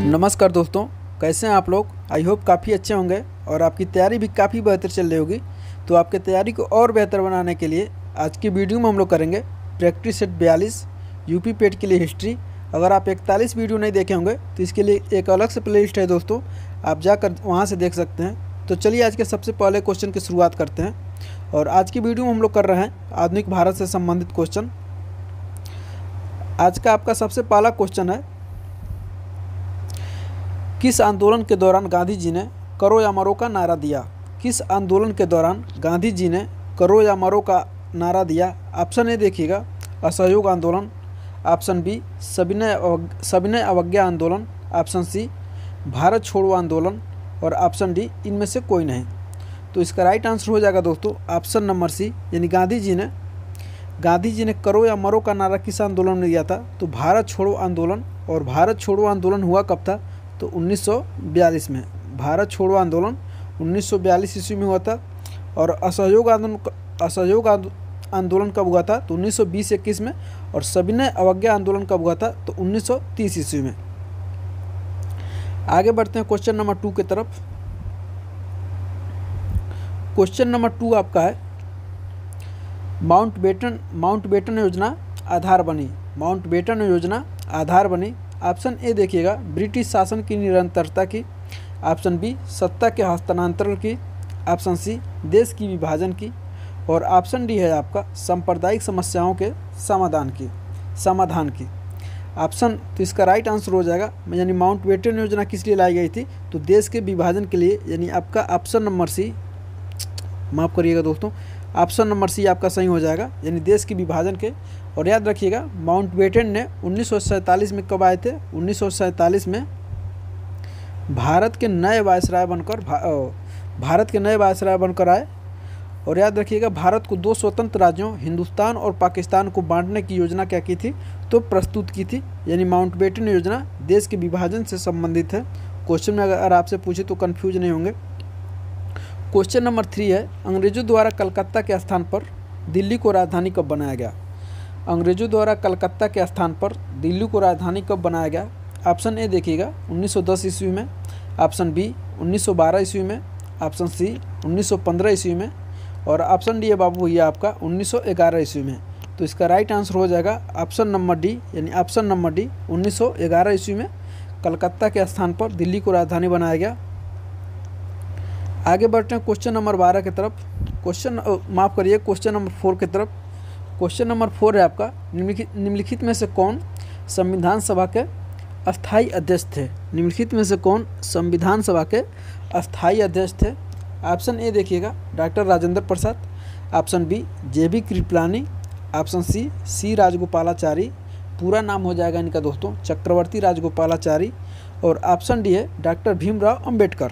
नमस्कार दोस्तों, कैसे हैं आप लोग। आई होप काफ़ी अच्छे होंगे और आपकी तैयारी भी काफ़ी बेहतर चल रही होगी। तो आपकी तैयारी को और बेहतर बनाने के लिए आज की वीडियो में हम लोग करेंगे प्रैक्टिस सेट 42 यूपी पेट के लिए हिस्ट्री। अगर आप 41 वीडियो नहीं देखे होंगे तो इसके लिए एक अलग से प्लेलिस्ट है दोस्तों, आप जाकर वहाँ से देख सकते हैं। तो चलिए आज के सबसे पहले क्वेश्चन की शुरुआत करते हैं। और आज की वीडियो में हम लोग कर रहे हैं आधुनिक भारत से संबंधित क्वेश्चन। आज का आपका सबसे पहला क्वेश्चन है, किस आंदोलन के दौरान गांधी जी ने करो या मरो का नारा दिया। किस आंदोलन के दौरान गांधी जी ने करो या मरो का नारा दिया। ऑप्शन ए देखिएगा, असहयोग आंदोलन। ऑप्शन बी, सविनय अवज्ञा आंदोलन। ऑप्शन सी, भारत छोड़ो आंदोलन। और ऑप्शन डी, इनमें से कोई नहीं। तो इसका राइट आंसर हो जाएगा दोस्तों ऑप्शन नंबर सी, यानी गांधी जी ने करो या मरो का नारा किस आंदोलन में दिया था। तो भारत छोड़ो आंदोलन। और भारत छोड़ो आंदोलन हुआ कब था, तो 1942 में। भारत छोड़ो आंदोलन 1942 ईस्वी में हुआ था। और असहयोग आंदोलन कब हुआ था, तो 1920-21 में। और सविनय अवज्ञा आंदोलन कब हुआ था, तो 1930 ईस्वी में। आगे बढ़ते हैं क्वेश्चन नंबर 2 की तरफ। क्वेश्चन नंबर 2 आपका है, माउंटबेटन योजना आधार बनी। माउंटबेटन योजना आधार बनी। ऑप्शन ए देखिएगा, ब्रिटिश शासन की निरंतरता की। ऑप्शन बी, सत्ता के हस्तांतरण की। ऑप्शन सी, देश की विभाजन की। और ऑप्शन डी है आपका सांप्रदायिक समस्याओं के समाधान की। ऑप्शन, तो इसका राइट आंसर हो जाएगा, यानी माउंटबेटन योजना किस लिए लाई गई थी, तो देश के विभाजन के लिए। यानी आपका ऑप्शन नंबर सी, माफ़ करिएगा दोस्तों, ऑप्शन नंबर सी आपका सही हो जाएगा, यानी देश के विभाजन के। और याद रखिएगा, माउंटबेटन ने 1947 में कब आए थे, 1947 में भारत के नए वायसराय बनकर आए। और याद रखिएगा, भारत को 2 स्वतंत्र राज्यों हिंदुस्तान और पाकिस्तान को बांटने की योजना क्या की थी, तो प्रस्तुत की थी। यानी माउंटबेटन योजना देश के विभाजन से संबंधित है। क्वेश्चन में अगर आपसे पूछे तो कन्फ्यूज नहीं होंगे। क्वेश्चन नंबर 3 है, अंग्रेजों द्वारा कलकत्ता के स्थान पर दिल्ली को राजधानी कब बनाया गया। अंग्रेजों द्वारा कलकत्ता के स्थान पर दिल्ली को राजधानी कब बनाया गया। ऑप्शन ए देखिएगा, 1910 ईस्वी में। ऑप्शन बी, 1912 ईस्वी में। ऑप्शन सी, 1915 ईस्वी में। और ऑप्शन डी है बाबू भैया आपका 1911 ईस्वी में। तो इसका राइट आंसर हो जाएगा ऑप्शन नंबर डी, यानी ऑप्शन नंबर डी, 1911 ईस्वी में कलकत्ता के स्थान पर दिल्ली को राजधानी बनाया गया। आगे बढ़ते हैं क्वेश्चन नंबर 12 की तरफ। क्वेश्चन नंबर 4 की तरफ। क्वेश्चन नंबर 4 है आपका, निम्नलिखित में से कौन संविधान सभा के अस्थायी अध्यक्ष थे। निम्नलिखित में से कौन संविधान सभा के अस्थायी अध्यक्ष थे। ऑप्शन ए देखिएगा, doctor Rajendra Prasad. Option B, J B. Kripalani. Option C Rajagopalachari. पूरा नाम हो जाएगा इनका दोस्तों, चक्रवर्ती राजगोपालाचारी। और ऑप्शन डी है डॉक्टर भीमराव अंबेडकर।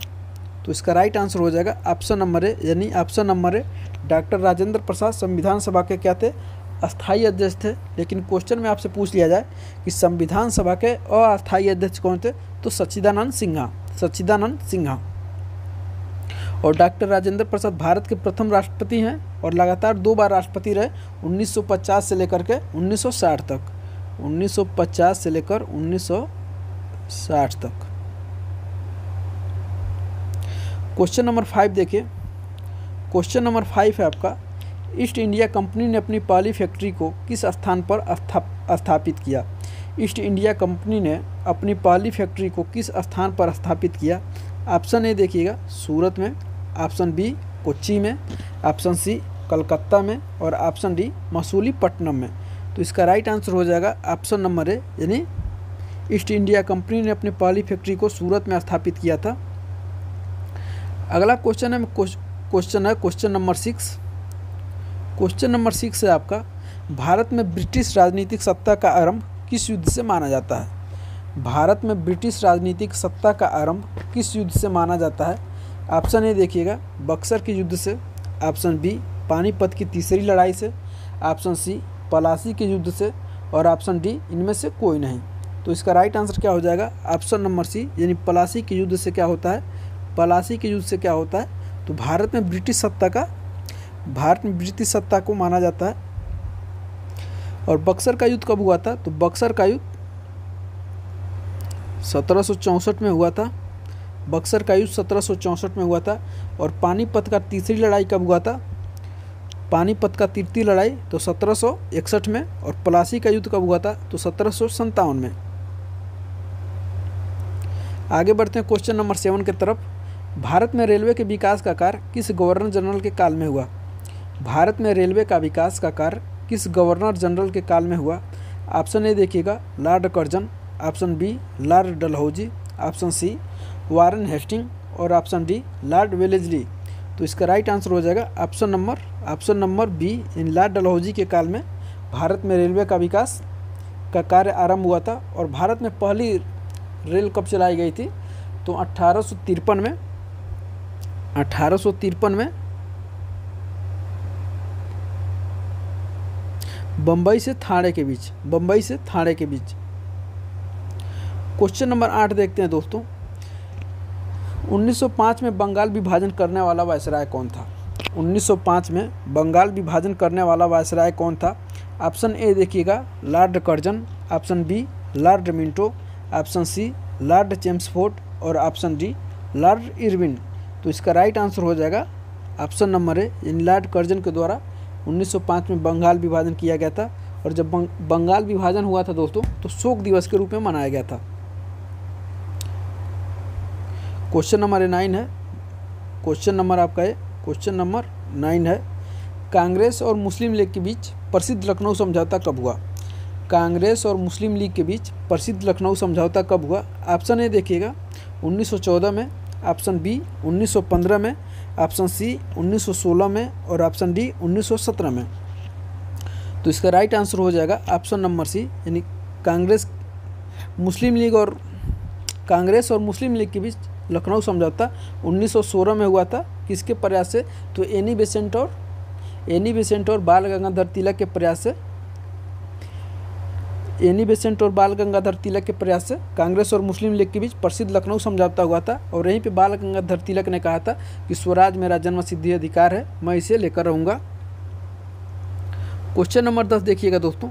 तो इसका राइट आंसर हो जाएगा ऑप्शन नंबर ए, यानी option number A, doctor Rajendra Prasad संविधान सभा के क्या थे, अस्थायी अध्यक्ष थे। लेकिन क्वेश्चन में आपसे पूछ लिया जाए कि संविधान सभा के अस्थायी अध्यक्ष कौन थे, तो सच्चिदानंद सिन्हा। और डॉक्टर राजेंद्र प्रसाद भारत के प्रथम राष्ट्रपति हैं और लगातार 2 बार राष्ट्रपति रहे, 1950 से लेकर के 1960 तक। 1950 से लेकर 1960 तक। क्वेश्चन नंबर 5 देखिए। क्वेश्चन नंबर 5 है आपका, ईस्ट इंडिया कंपनी ने अपनी पहली फैक्ट्री को किस स्थान पर स्थापित किया। ईस्ट इंडिया कंपनी ने अपनी पहली फैक्ट्री को किस स्थान पर स्थापित किया। ऑप्शन ए देखिएगा, सूरत में। ऑप्शन बी, कोच्चि में। ऑप्शन सी, कलकत्ता में। और ऑप्शन डी, मसूलीपट्टनम में। तो इसका राइट आंसर हो जाएगा ऑप्शन नंबर ए, यानी ईस्ट इंडिया कंपनी ने अपनी पहली फैक्ट्री को सूरत में स्थापित किया था। अगला क्वेश्चन है क्वेश्चन नंबर 6। क्वेश्चन नंबर 6 है आपका, भारत में ब्रिटिश राजनीतिक सत्ता का आरंभ किस युद्ध से माना जाता है। भारत में ब्रिटिश राजनीतिक सत्ता का आरंभ किस युद्ध से माना जाता है। ऑप्शन ए देखिएगा, बक्सर के युद्ध से। ऑप्शन बी, पानीपत की तीसरी लड़ाई से। ऑप्शन सी, पलासी के युद्ध से। और ऑप्शन डी, इनमें से कोई नहीं। तो इसका राइट आंसर क्या हो जाएगा, ऑप्शन नंबर सी, यानी पलासी के युद्ध से क्या होता है, तो भारत में ब्रिटिश सत्ता को माना जाता है। और बक्सर का युद्ध कब हुआ था? तो बक्सर का युद्ध 1764 में हुआ था। बक्सर का युद्ध 1764 में हुआ था। और पानीपत का तीसरी लड़ाई कब हुआ था? पानीपत का तृतीय लड़ाई तो 1761 में। और प्लासी का युद्ध कब हुआ था? तो 1757 में। आगे बढ़ते हैं क्वेश्चन नंबर 7 की तरफ। भारत में रेलवे के विकास का कार्य किस गवर्नर जनरल के काल में हुआ? भारत में रेलवे का विकास का कार्य किस गवर्नर जनरल के काल में हुआ? ऑप्शन ए देखिएगा Lord Curzon, option B Lord Dalhousie, option C Warren Hastings और ऑप्शन डी लॉर्ड वेलेस्ली। तो इसका राइट आंसर हो जाएगा ऑप्शन नंबर बी, इन लॉर्ड डलहौजी के काल में भारत में रेलवे का विकास का कार्य आरंभ हुआ था। और भारत में पहली रेल कब चलाई गई थी? तो 1853 में। 1853 में बम्बई से थाने के बीच। क्वेश्चन नंबर 8 देखते हैं दोस्तों। 1905 में बंगाल विभाजन करने वाला वायसराय कौन था? 1905 में बंगाल विभाजन करने वाला वायसराय कौन था? ऑप्शन ए देखिएगा Lord Curzon, option B Lord Minto, option C Lord Chelmsford और ऑप्शन डी लॉर्ड इरविन। तो इसका राइट आंसर हो जाएगा ऑप्शन नंबर ए, इन लॉर्ड कर्जन के द्वारा 1905 में बंगाल विभाजन किया गया था। और जब बंगाल विभाजन हुआ था दोस्तों तो शोक दिवस के रूप में मनाया गया था। क्वेश्चन नंबर 9 है। क्वेश्चन नंबर 9 है। कांग्रेस और मुस्लिम लीग के बीच प्रसिद्ध लखनऊ समझौता कब हुआ? कांग्रेस और मुस्लिम लीग के बीच प्रसिद्ध लखनऊ समझौता कब हुआ? ऑप्शन ए देखिएगा 1914 में, ऑप्शन बी 1915 में, ऑप्शन सी 1916 में और ऑप्शन डी 1917 में। तो इसका राइट आंसर हो जाएगा ऑप्शन नंबर सी, यानी कांग्रेस और मुस्लिम लीग के बीच लखनऊ समझौता 1916 में हुआ था। किसके प्रयास से? तो एनी बेसेंट और बाल गंगाधर तिलक के प्रयास से कांग्रेस और मुस्लिम लीग के बीच प्रसिद्ध लखनऊ समझौता हुआ था। और यहीं पे बाल गंगाधर तिलक ने कहा था कि स्वराज मेरा जन्म सिद्धि अधिकार है, मैं इसे लेकर रहूँगा। क्वेश्चन नंबर 10 देखिएगा दोस्तों।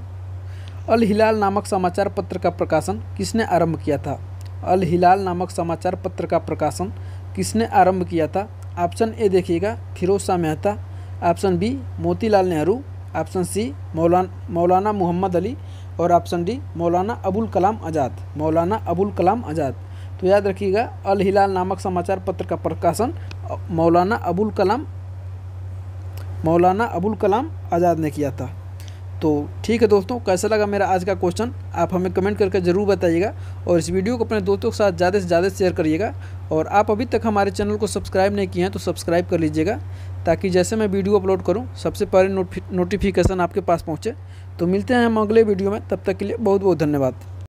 अल हिलाल नामक समाचार पत्र का प्रकाशन किसने आरंभ किया था? अल हिलाल नामक समाचार पत्र का प्रकाशन किसने आरंभ किया था? ऑप्शन ए देखिएगा Feroz Shah Mehta, option B Motilal Nehru, option C Maulana Mohammad Ali और ऑप्शन डी मौलाना अबुल कलाम आज़ाद। तो याद रखिएगा अल हिलाल नामक समाचार पत्र का प्रकाशन मौलाना अबुल कलाम आज़ाद ने किया था। तो ठीक है दोस्तों, कैसा लगा मेरा आज का क्वेश्चन आप हमें कमेंट करके ज़रूर बताइएगा। और इस वीडियो को अपने दोस्तों के साथ ज़्यादा से ज़्यादा शेयर करिएगा। और आप अभी तक हमारे चैनल को सब्सक्राइब नहीं किए हैं तो सब्सक्राइब कर लीजिएगा, ताकि जैसे मैं वीडियो अपलोड करूं सबसे पहले नोटिफिकेशन आपके पास पहुंचे। तो मिलते हैं हम अगले वीडियो में, तब तक के लिए बहुत बहुत धन्यवाद।